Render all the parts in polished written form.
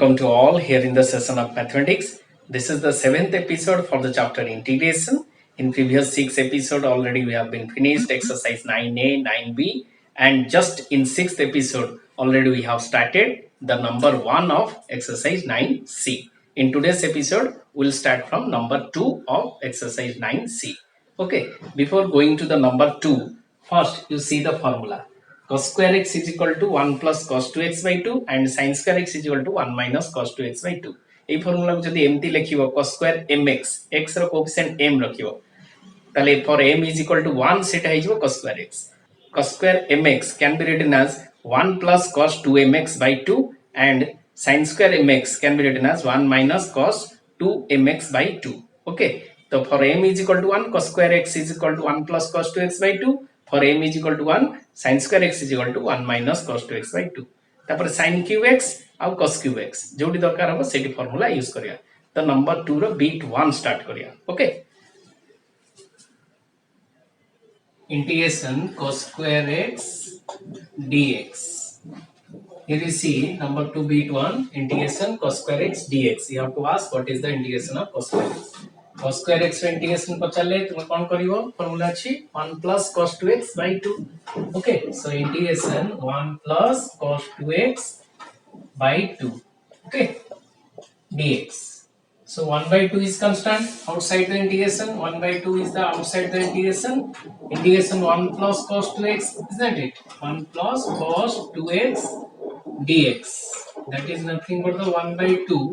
welcome to all here in the session of mathematics. This is the 7th episode for the chapter integration. In previous 6 episodes already we have been finished exercise 9a, 9b, and just in 6th episode already we have started the number 1 of exercise 9c. In today's episode we'll start from number 2 of exercise 9c. Okay, before going to the number 2, first you see the formula. Cos square x is equal to 1 plus cos 2x by 2 and sin square x is equal to 1 minus cos 2x by 2. এই formula যদি এমতি লিখিব cos square mx x র coefficient m রাখিব তাহলে for m is equal to 1 সেটা হইଯିବ cos square x. Cos square mx can be written as 1 plus cos 2mx by 2 and sin square mx can be written as 1 minus cos 2mx by 2. Okay, so for m is equal to 1, cos square x is equal to 1 plus cos 2x by 2. For m is equal to 1, sin square x is equal to 1 minus cos 2x by 2. तापर sin cube x और cos cube x जोटी दरकार हो सेटी formula use करिया. तो number 2 रो beat 1 start करिया. Okay, integration cos square x dx. Here you see number 2 beat 1 integration cos square x dx. You have to ask what is the integration of cos square x. Cos square x integration पचाले तुम कौन करिवो formula अछि 1 plus cos 2x by 2. Okay, so integration 1 plus cos 2x by 2. Okay, dx. So 1 by 2 is constant outside the integration. 1 by 2 is the outside the integration. Integration 1 plus cos 2x, isn't it? 1 plus cos 2x dx. That is nothing but the 1 by 2.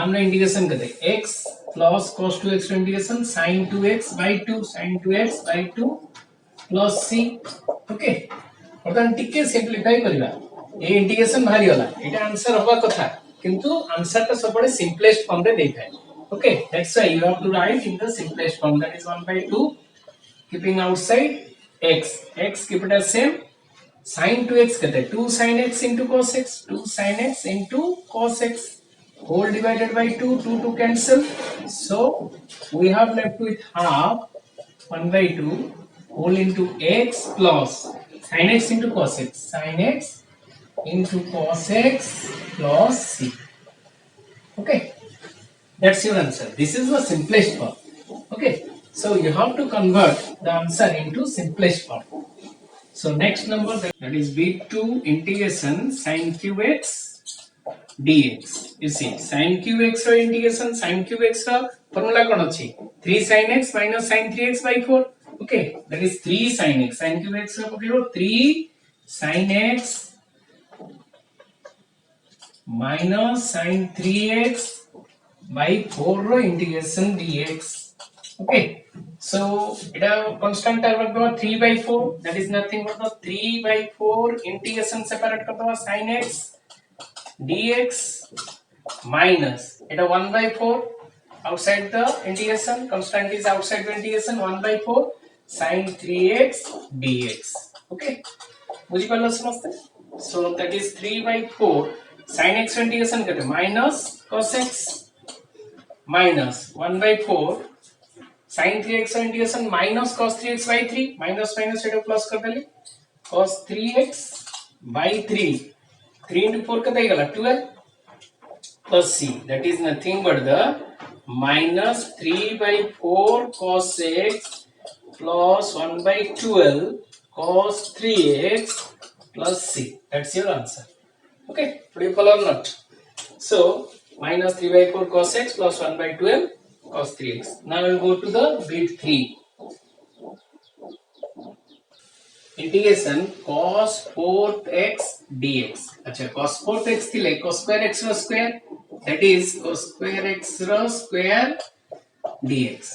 1 में integration करते x plus cos 2x integration sin 2x by 2 sin 2x by 2 plus c. Okay, वर्तमान टिके simplify करबा a integration भारी होला एटा answer होबा कथा किंतु आंसर ता सबले सिंपलेस्ट फॉर्म रे देखाय. Okay, that's why you have to write in the simplest form, that is 1 by 2 keeping outside x keep it as same. sin 2x कहते 2 sin x into cos x, 2 sin x into cos x whole divided by 2, 2 to cancel, so we have left with half 1 by 2 whole into x plus sin x into cos x, sin x into cos x plus c. Okay, that's your answer. This is the simplest form. Okay, so you have to convert the answer into simplest form. So next number, that is b2 integration sin cube x dx. You see sin cube x row integration sin cube x row formula कोन अछि 3 sin x minus sin 3x by 4. Okay, that is 3 sin x, sin cube x रो पकड़ो 3 sin x minus sin 3x by 4 row integration dx. Okay, so it a constant term of 3 by 4, that is nothing but the 3 by 4 integration separate करता sin x dx minus it a 1 by 4 outside the integration, constant is outside the integration, 1 by 4 sin 3x dx. Okay, बुझी पालो समझते. So that is 3 by 4 sin x integration करते minus cos x minus 1 by 4 sin 3x integration minus cos 3x by 3, minus minus it plus कर देली cos 3x by 3 into 4 कितना गला 12 plus c, that is nothing but the minus 3 by 4 cos x plus 1 by 12 cos 3x plus c. That's your answer. Okay, do you follow or not? So minus 3 by 4 cos x plus 1 by 12 cos 3x. Now we'll go to the bit 3. Integration cos 4x dx. अच्छा, cos 4x थिले cos square x रो square, that is cos square x रो square dx.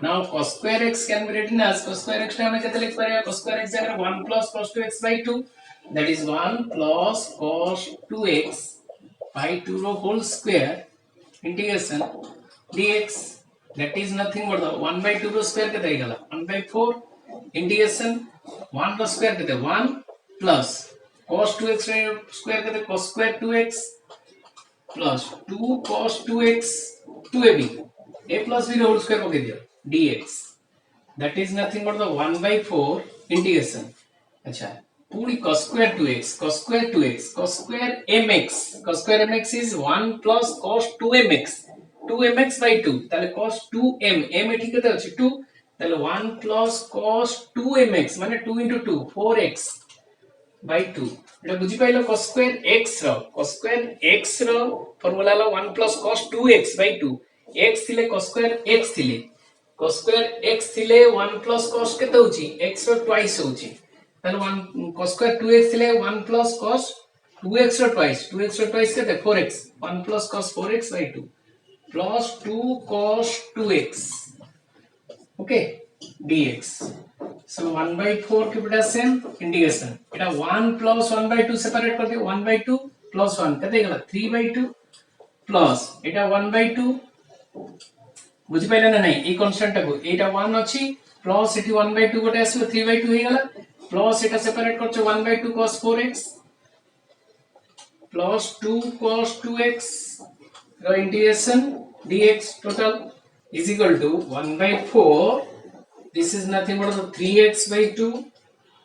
Now cos square x can be written as cos square x हमें कितना लिख पाएगा cos square x जगह 1 plus cos 2x by 2, that is 1 plus cos 2x by 2 रो whole square integration dx. That is nothing but the 1 by 2 row square कितना गला 1 by 4 integration 1 row square कितना 1 plus cos 2x square कितना cos square 2x plus 2 cos 2x 2ab a plus b whole square पके दियो dx. That is nothing but the 1 by 4 integration. अच्छा, पूरी cos square 2x cos square 2x cos square mx is 1 plus cos 2mx 2mx by 2 তাহলে cos 2m m এ ঠিক কত আছে 2 তাহলে 1 plus cos 2mx মানে 2 into 2 4x by 2 এটা বুঝি পাইলো cos square x ର ফর্মুলা হলো 1 plus cos 2x by 2 x থিলে cos square x থিলে 1 plus cos কেতে হউচি x ର twice হউচি তাহলে 1 cos square 2x থিলে 1 plus cos 2x ର twice কেতে 4x 1 plus cos 4x by 2 plus 2 cos 2x okay dx so 1 by 4 keep it as same integration এটা 1 plus 1 by 2 separate कर दियो 1 by 2 plus 1 কেতে গেল 3 by 2 plus এটা 1 by 2 বুঝি পাইলে না নাই এই কনস্ট্যান্টটা কো এটা 1 আছে প্লাস এটি 1 by 2 গোটে আসলো 3 by 2 হয়ে গেল প্লাস এটা সেপারেট করছে 1 by 2 cos 4x plus 2 cos 2x the integration dx total is equal to 1 by 4 this is nothing but 3x by 2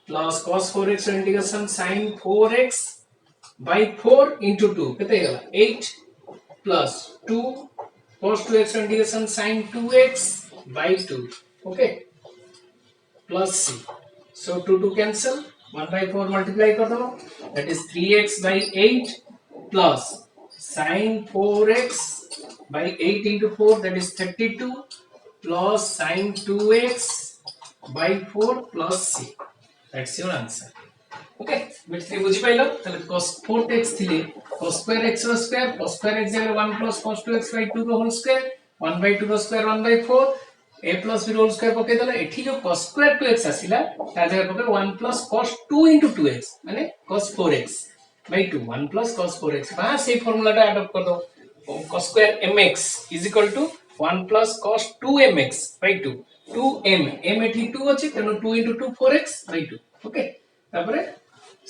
plus cos 4x integration sin 4x by 4 into 2 kete gala 8 plus 2 cos 2x integration sin 2x by 2 okay plus c so 2 cancel 1 by 4 multiply kar do that is 3x by 8 plus sin 4x by 8 into 4 that is 32 plus sin 2x by 4 plus c that's your answer okay bit 3 বুঝি পাইলো তাহলে cos 4x থিলে cos square x র square cos square x জায়গায় 1 plus cos 2x by 2 র whole square 1 by 2 র square 1 by 4 a plus b র whole square পকে দেলা এठी যে cos square 2x আসিলা তা জায়গায় পকে 1 plus cos 2 into 2x মানে cos 4x by 2 1 plus cos 4x বা সেই ফর্মুলাটা অ্যাডপ্ট কর দাও cos square mx is equal to 1 plus cos 2mx by 2 2m m এটি 2 আছে তেনো 2 into 2 4x by 2 ওকে তারপরে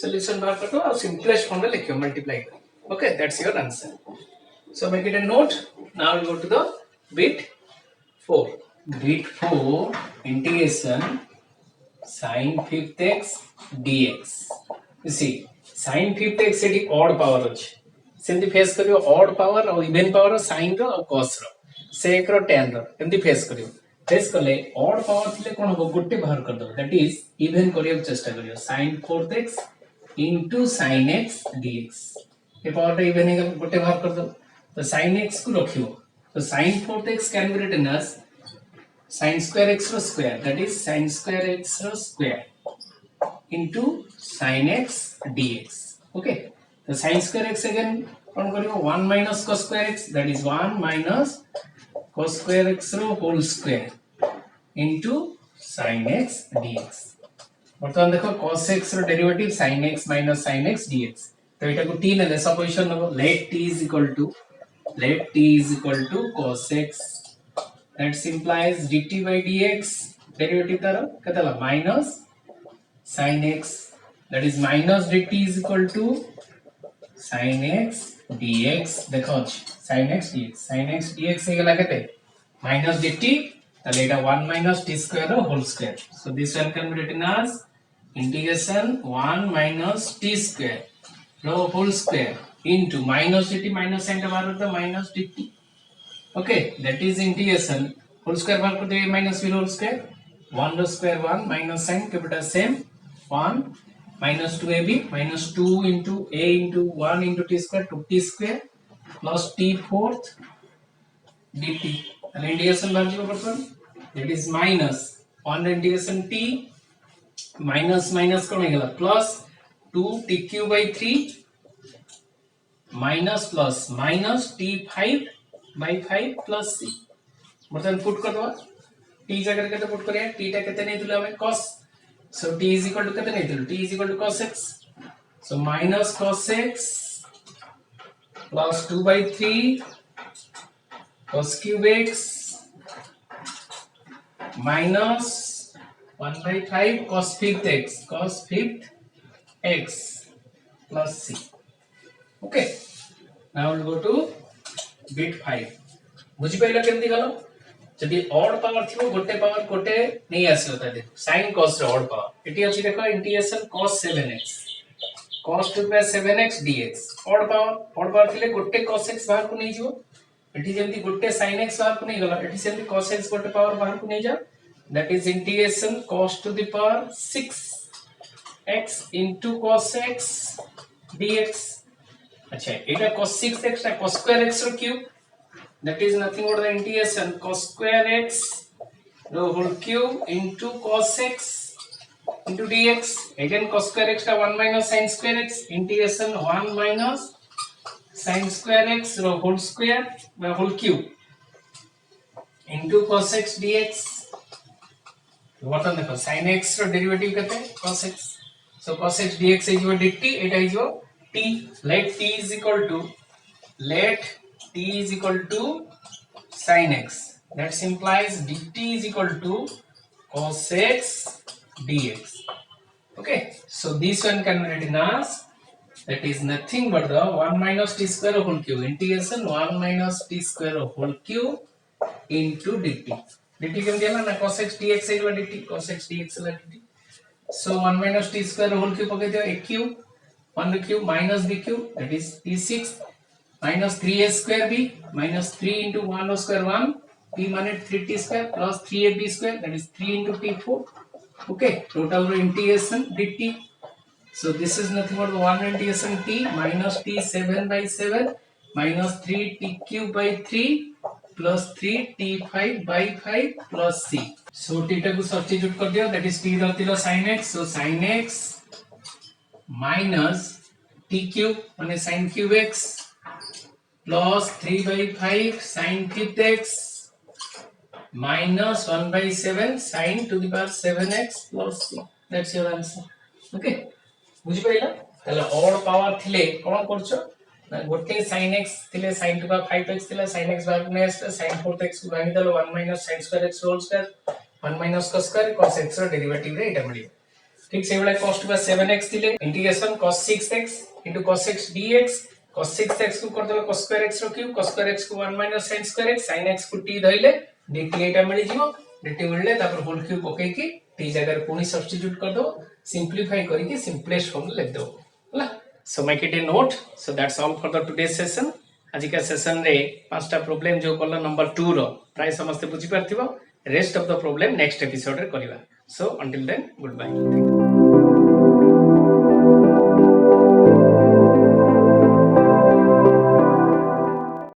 solution বার করো আর simplest ফর্মে লিখিও multiply করে okay that's your answer so make it a note now we go to the bit 4 integration sin 5th x dx you see sin 5th x eighty odd power अछि सेमती face करियो odd power और even power sin रो और cos रो sec रो tan रो एमती face करियो face करले odd power थिले कोन हो गुट्टे बाहर कर दो दैट इज even करियो चेष्टा करियो sin 4th x into sin x dx ये पावर टा even है गुट्टे बाहर कर दो तो sin x को रखियो तो sin 4th x can be written as sin square x row square that is sin square x row square into sin x dx okay the sin square x again कौन करियो 1 minus cos square x that is 1 minus cos square x row whole square into sin x dx বর্তমান দেখো cos x रो derivative sin x minus sin x dx तो এটা को t নেলে সপোজিশন নেব let t is equal to cos x that implies dt by dx derivative तार केतला minus sin x that is minus dt is equal to sin x dx देखो sin x dx से গেলা কেতে minus dt তাহলে এটা 1 minus t square whole square so this one can be written as integration 1 minus t square whole square into minus dt minus sign টা বার করতে minus dt okay that is integration whole square বার করতে minus b whole square 1 the square 1 minus sign keep it as same 1 minus 2ab minus 2 into a into 1 into t square 2t square plus t fourth dt and integration বার করব that is minus 1 integration t minus minus কমে গেল plus 2 tq by 3 minus plus minus t5 by 5 plus c বর্তমান put কর দাও t জায়গায় কত put করে t টা কত নেই দিলে আমি cos so t is equal to কত নেই দিল t is equal to cos x so minus cos x plus 2 by 3 cos cube x minus 1 by 5 cos 5th x plus c okay now we'll go to bit 5 বুঝি পাইলা কেমতি গেল जदि odd power थिबो गोटे power गोटे नै आसीयो त देखो sin cos रे ऑड पावर एटी अछि देखो integration cos 7x cos to the 7x dx odd power थिले गोटे cos x बाहर को नै जिवो एटी जेंति गोटे sin x बाहर को नै गला एटी सेंति cos x गोटे पावर बाहर को नै जा that is integration cos to the power 6x into cos x dx अच्छा एटा cos 6x ता cos square x रो cube that is nothing but the integration cos square x the whole cube into cos x into dx again cos square x ta 1 minus sin square x integration 1 minus sin square x the whole square by whole cube into cos x dx what on the sin x ro derivative kete cos x so cos x dx is equal dt it is t let t is equal to let t is equal to sin x that implies dt is equal to cos x dx okay so this one can be written as that is nothing but the 1 minus t square whole cube integration 1 minus t square whole cube into dt dt केम दिया ना cos x dx is equal dt cos x dx is dt so 1 minus t square whole cube पके दिया a cube 1 cube minus b cube that is t6 minus 3a square b minus 3 into 1 square 1 b minus 3t square plus 3ab square that is 3 into t4 okay total integration dt so this is nothing but 1 integration t minus t 7 by 7 minus 3 t cube by 3 plus 3 t5 by 5 plus c so t को substitute कर दिया that is t रहतिलो sin x so sin x minus t cube माने sin cube x plus 3 by 5 sin cube x minus 1 by 7 sin to the power 7x plus c that's your answer okay बुझि पाइला तले odd power थिले कोन करछो ना गोटे sin x थिले sin to the power 5x थिले sin x बार ने sin 4x को भागी दलो 1 minus sin square x whole square 1 minus cos square cos x रो डेरिवेटिव रे एटा मिलियो ठीक से वाला cos to the 7x थिले integration cos 6x into cos x dx cos 6x को कर देलो cos square x रो क्यूब cos square x को 1 minus sin square x sin x को t धइले dt एटा मिलि जिवो dt मिलले तापर होल क्यूब पके की t जगह रे पुनी सब्स्टिट्यूट कर दो सिंपलीफाई करके सिंपलेस्ट फॉर्म लिख दो होला so make it A note so that's all for the today session आज का सेशन रे पांचटा प्रॉब्लम जो कल नंबर 2 रो प्राय समस्त बुझी पारथिबो rest of the problem next episode रे करबा so until then good bye